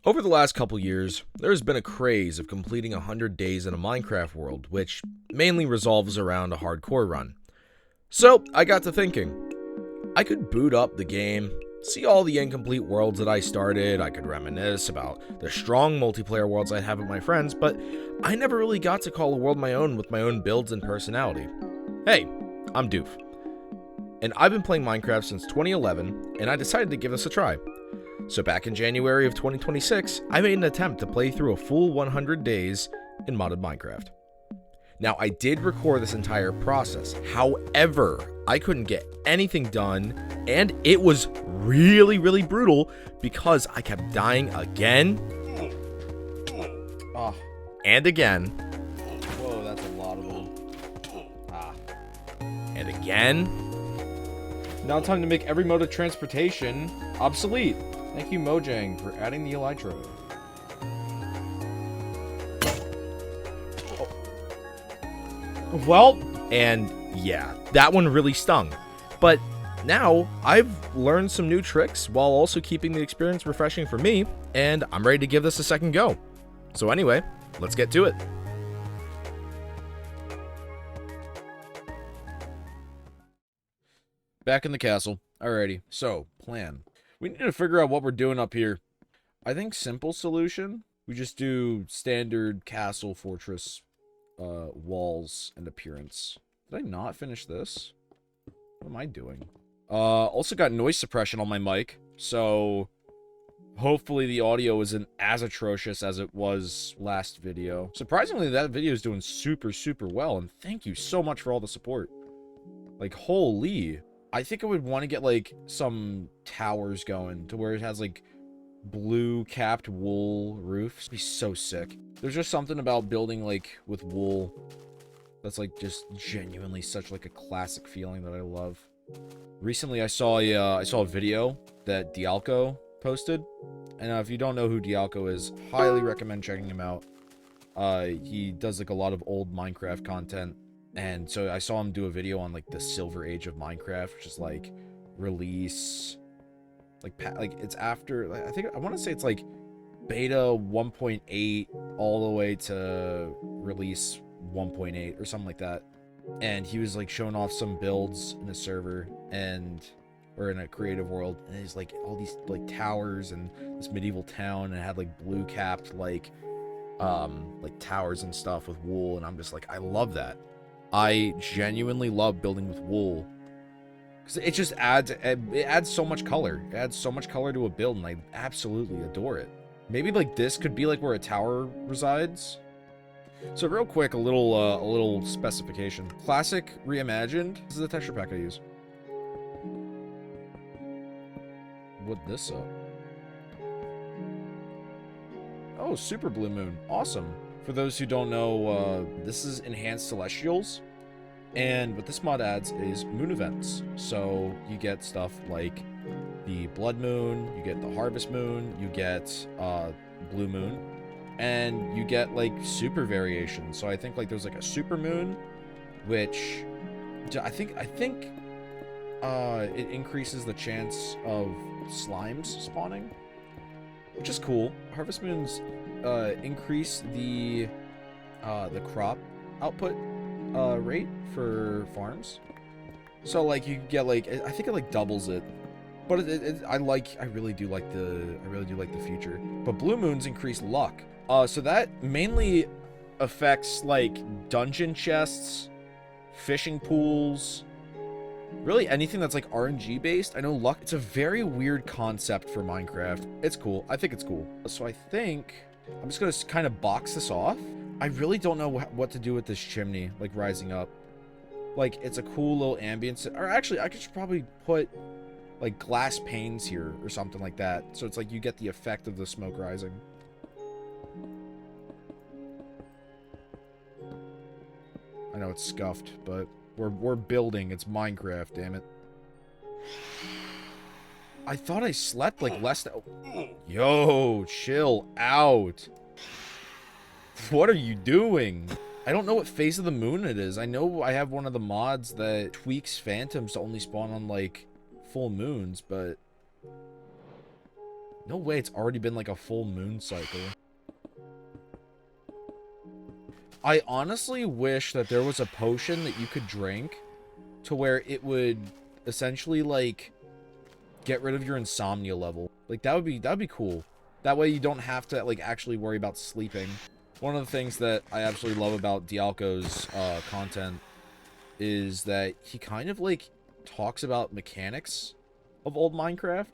Over the last couple years, there has been a craze of completing 100 days in a Minecraft world, which mainly revolves around a hardcore run. So, I got to thinking, I could boot up the game, see all the incomplete worlds that I started, I could reminisce about the strong multiplayer worlds I have with my friends, but I never really got to call a world my own with my own builds and personality. Hey, I'm Doof, and I've been playing Minecraft since 2011, and I decided to give this a try. So back in January of 2026, I made an attempt to play through a full 100 days in modded Minecraft. Now, I did record this entire process. However, I couldn't get anything done, and it was really brutal because I kept dying again and again. Whoa, that's a lot of them. And again. Now time to make every mode of transportation obsolete. Thank you, Mojang, for adding the elytra. Oh. Well, and yeah, that one really stung. But now I've learned some new tricks while also keeping the experience refreshing for me, and I'm ready to give this a second go. So anyway, let's get to it. Back in the castle. Alrighty, so, plan. We need to figure out what we're doing up here. I think simple solution, we just do standard castle, fortress, walls, and appearance. Did I not finish this? What am I doing? Also got noise suppression on my mic, so hopefully the audio isn't as atrocious as it was last video. Surprisingly, that video is doing super well, and thank you so much for all the support. Like, holy. I think I would want to get, like, some towers going to where it has, like, blue capped wool roofs. It'd be so sick. There's just something about building, like, with wool that's, like, just genuinely such, like, a classic feeling that I love. Recently, I saw a video that Dialco posted. And if you don't know who Dialco is, highly recommend checking him out. He does, like, a lot of old Minecraft content. And so I saw him do a video on, like, the Silver Age of Minecraft, which is, like, release, like it's after, like, I want to say it's, like, beta 1.8 all the way to release 1.8 or something like that. And he was, like, showing off some builds in a server or in a creative world. And there's, like, all these, like, towers and this medieval town, and it had, like, blue capped, like towers and stuff with wool. And I'm just like, I love that. I genuinely love building with wool because it just adds so much color. It adds so much color to a build, and I absolutely adore it. Maybe, like, this could be, like, where a tower resides. So real quick, a little specification. Classic reimagined. This is the texture pack I use. What this up? Oh, super blue moon. Awesome. For those who don't know, this is Enhanced Celestials, and what this mod adds is moon events. So you get stuff like the blood moon, you get the harvest moon, you get blue moon, and you get, like, super variations. So I think, like, there's, like, a super moon, which I think it increases the chance of slimes spawning, which is cool. Harvest moons increase the crop output rate for farms. So, like, you get, like, I think it, like, doubles it. But I really do like the feature. But blue moons increase luck. So that mainly affects, like, dungeon chests, fishing pools, really anything that's, like, RNG based. I know luck, it's a very weird concept for Minecraft. It's cool. I think it's cool. So I think I'm just gonna kind of box this off. I really don't know what to do with this chimney, like, rising up. Like, it's a cool little ambience. Or actually, I could probably put, like, glass panes here or something like that. So it's like you get the effect of the smoke rising. I know it's scuffed, but we're building. It's Minecraft, damn it. I thought I slept, like, less than... Yo, chill out. What are you doing? I don't know what phase of the moon it is. I know I have one of the mods that tweaks phantoms to only spawn on, like, full moons, but No way, it's already been like a full moon cycle. I honestly wish that there was a potion that you could drink to where it would essentially like get rid of your insomnia level. Like that'd be cool. That way you don't have to like actually worry about sleeping. One of the things that I absolutely love about Dialco's content is that he kind of like talks about mechanics of old Minecraft.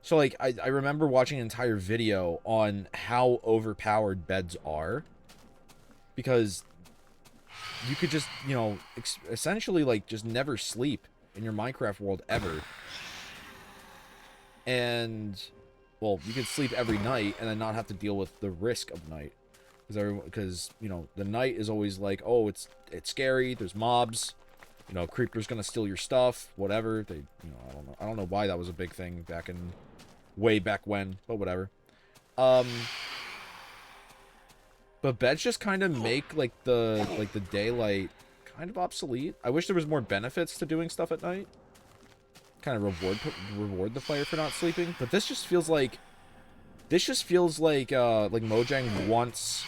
So like I remember watching an entire video on how overpowered beds are, because you could just, you know, essentially like just never sleep in your Minecraft world ever. And well, you could sleep every night and then not have to deal with the risk of night, because you know the night is always like, oh, it's scary, there's mobs, you know, creeper's gonna steal your stuff, whatever. They, you know, I don't know why that was a big thing back in way back when, but whatever. But beds just kind of make like the daylight kind of obsolete. I wish there was more benefits to doing stuff at night. Kind of reward the player for not sleeping, but this just feels like Mojang wants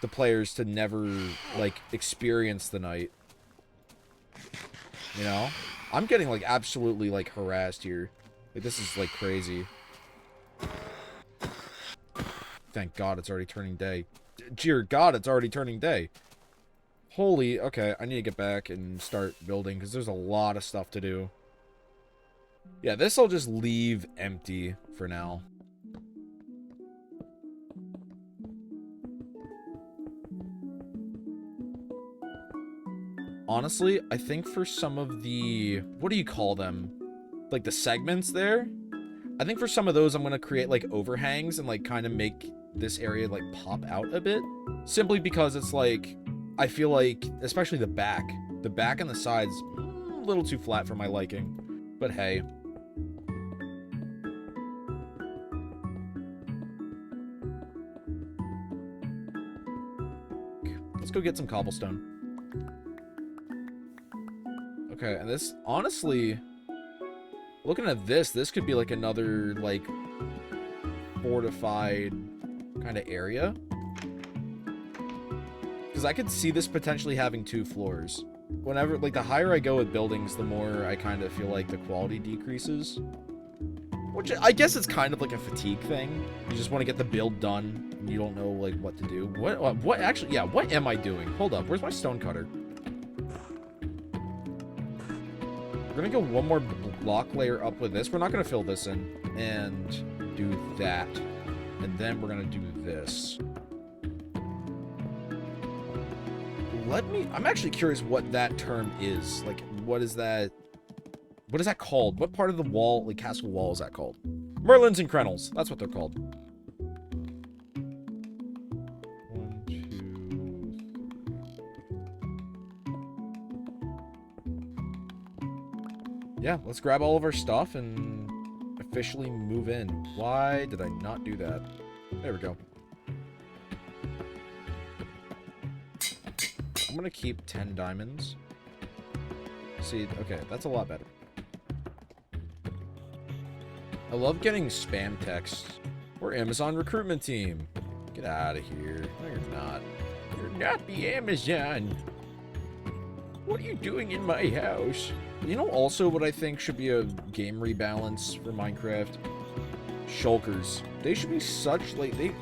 the players to never like experience the night. You know, I'm getting like absolutely like harassed here. Like this is like crazy. Thank God it's already turning day. Dear God, it's already turning day. Holy, okay, I need to get back and start building because there's a lot of stuff to do. Yeah, this I'll just leave empty for now. Honestly, I think for some of the... what do you call them? Like the segments there? I think for some of those I'm going to create like overhangs and like kind of make this area like pop out a bit. Simply because it's like... I feel like, especially the back and the sides, a little too flat for my liking. But hey. Let's go get some cobblestone. Okay, and this, honestly, looking at this could be like another, like, fortified kind of area. Because I could see this potentially having 2 floors. Whenever, like, the higher I go with buildings, the more I kind of feel like the quality decreases. Which, I guess it's kind of like a fatigue thing. You just want to get the build done, and you don't know, like, what to do. What, actually, yeah, what am I doing? Hold up, where's my stone cutter? We're gonna go one more block layer up with this. We're not gonna fill this in. And do that. And then we're gonna do this. I'm actually curious what that term is. Like, what is that called? What part of the wall, like castle wall, is that called? Merlins and Krenels. That's what they're called. 1, 2... yeah, let's grab all of our stuff and officially move in. Why did I not do that? There we go. I'm gonna keep 10 diamonds. See, okay, that's a lot better. I love getting spam texts. We're Amazon recruitment team. Get out of here. No, you're not. You're not the Amazon. What are you doing in my house? You know also what I think should be a game rebalance for Minecraft? Shulkers. They should be such, like, they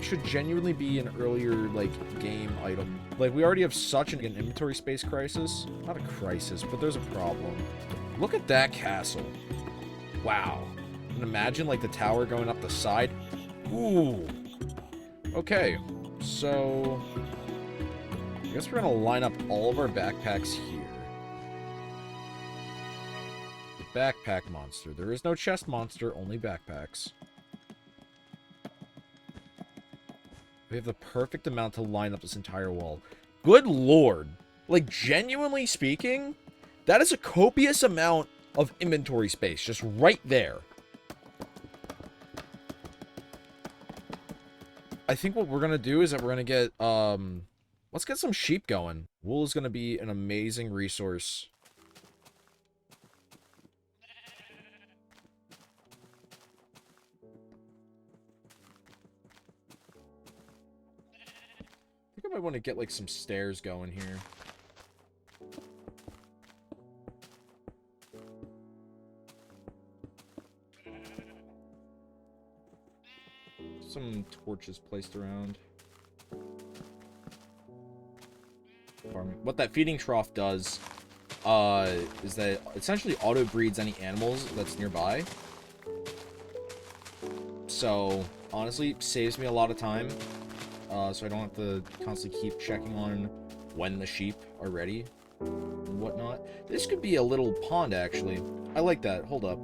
should genuinely be an earlier, like, game item. Like, we already have such an inventory space crisis. Not a crisis, but there's a problem. Look at that castle. Wow. And imagine, like, the tower going up the side. Ooh. Okay. So, I guess we're gonna line up all of our backpacks here. The backpack monster. There is no chest monster, only backpacks. We have the perfect amount to line up this entire wall. Good lord. Like, genuinely speaking, that is a copious amount of inventory space. Just right there. I think what we're going to do is that we're going to get, let's get some sheep going. Wool is going to be an amazing resource. I want to get, like, some stairs going here. Some torches placed around. What that feeding trough does is that it essentially auto breeds any animals that's nearby. So honestly, saves me a lot of time. So I don't have to constantly keep checking on when the sheep are ready and whatnot. This could be a little pond, actually. I like that. Hold up.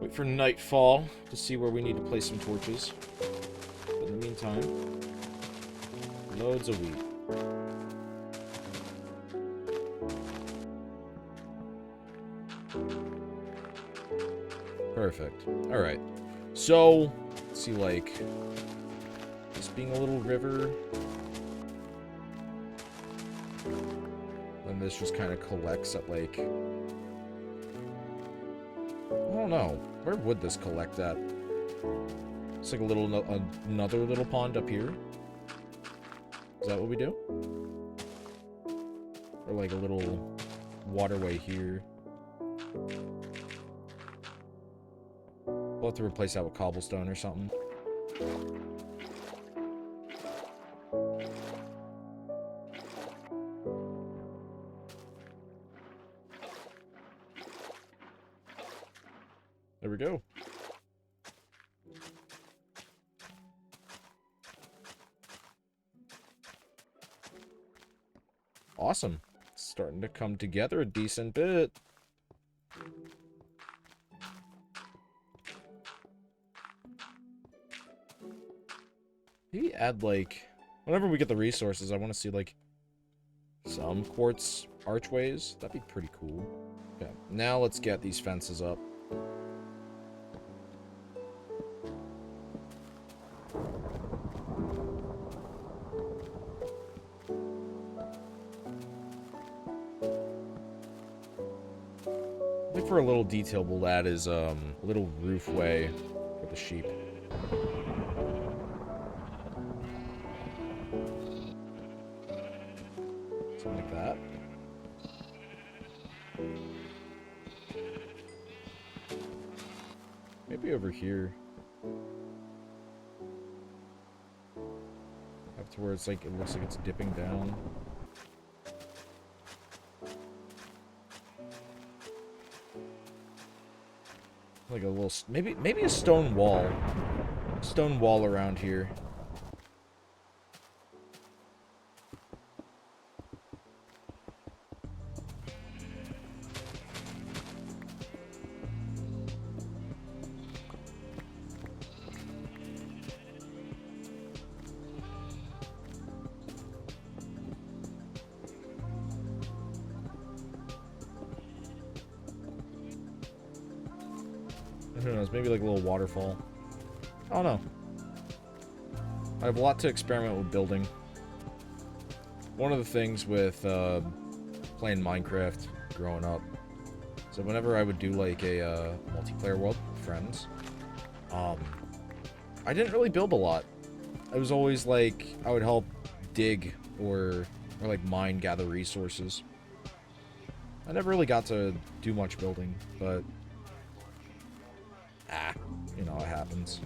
Wait for nightfall to see where we need to place some torches. But in the meantime, loads of wheat. Perfect. Alright. So, let's see, like, this being a little river. Then this just kind of collects at, like, I don't know. Where would this collect at? It's like a little, another little pond up here. Is that what we do? Or like a little waterway here. We'll have to replace that with cobblestone or something. There we go. Awesome. It's starting to come together a decent bit. Maybe add, like, whenever we get the resources, I want to see, like, some quartz archways. That'd be pretty cool. Okay, now let's get these fences up. I think for a little detail we'll add is a little roofway for the sheep. Something like that. Maybe over here. Up to where it's like, it looks like it's dipping down. Like a little, maybe a stone wall. Stone wall around here. Who knows, maybe like a little waterfall. I don't know. I have a lot to experiment with building. One of the things with playing Minecraft growing up, so whenever I would do like a multiplayer world with friends, I didn't really build a lot. I was always like, I would help dig or like mine, gather resources. I never really got to do much building, but you know, it happens.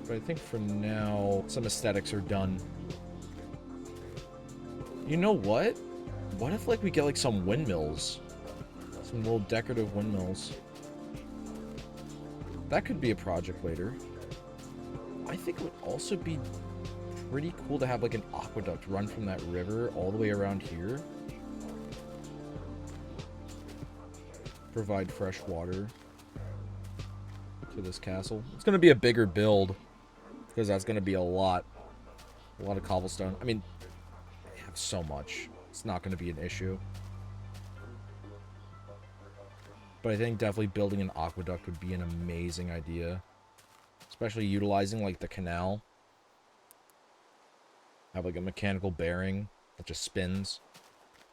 But I think for now, some aesthetics are done. You know what? What if, like, we get, like, some windmills? Some little decorative windmills. That could be a project later. I think it would also be pretty cool to have, like, an aqueduct run from that river all the way around here. Provide fresh water to this castle. It's going to be a bigger build, because that's going to be a lot A lot of cobblestone. I mean, I have so much. It's not going to be an issue. But I think definitely building an aqueduct would be an amazing idea. Especially utilizing, like, the canal. Have, like, a mechanical bearing that just spins.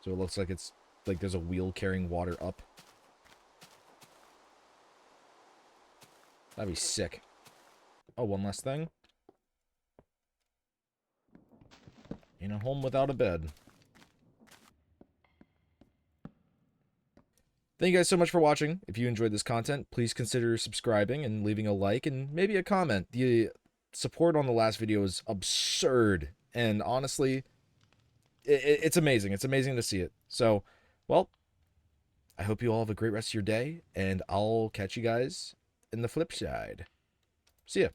So it looks like it's, like, there's a wheel carrying water up. That'd be sick. Oh, one last thing. In a home without a bed. Thank you guys so much for watching. If you enjoyed this content, please consider subscribing and leaving a like and maybe a comment. The support on the last video is absurd. And honestly, it's amazing. It's amazing to see it. So, well, I hope you all have a great rest of your day. And I'll catch you guys in the flip side. See ya.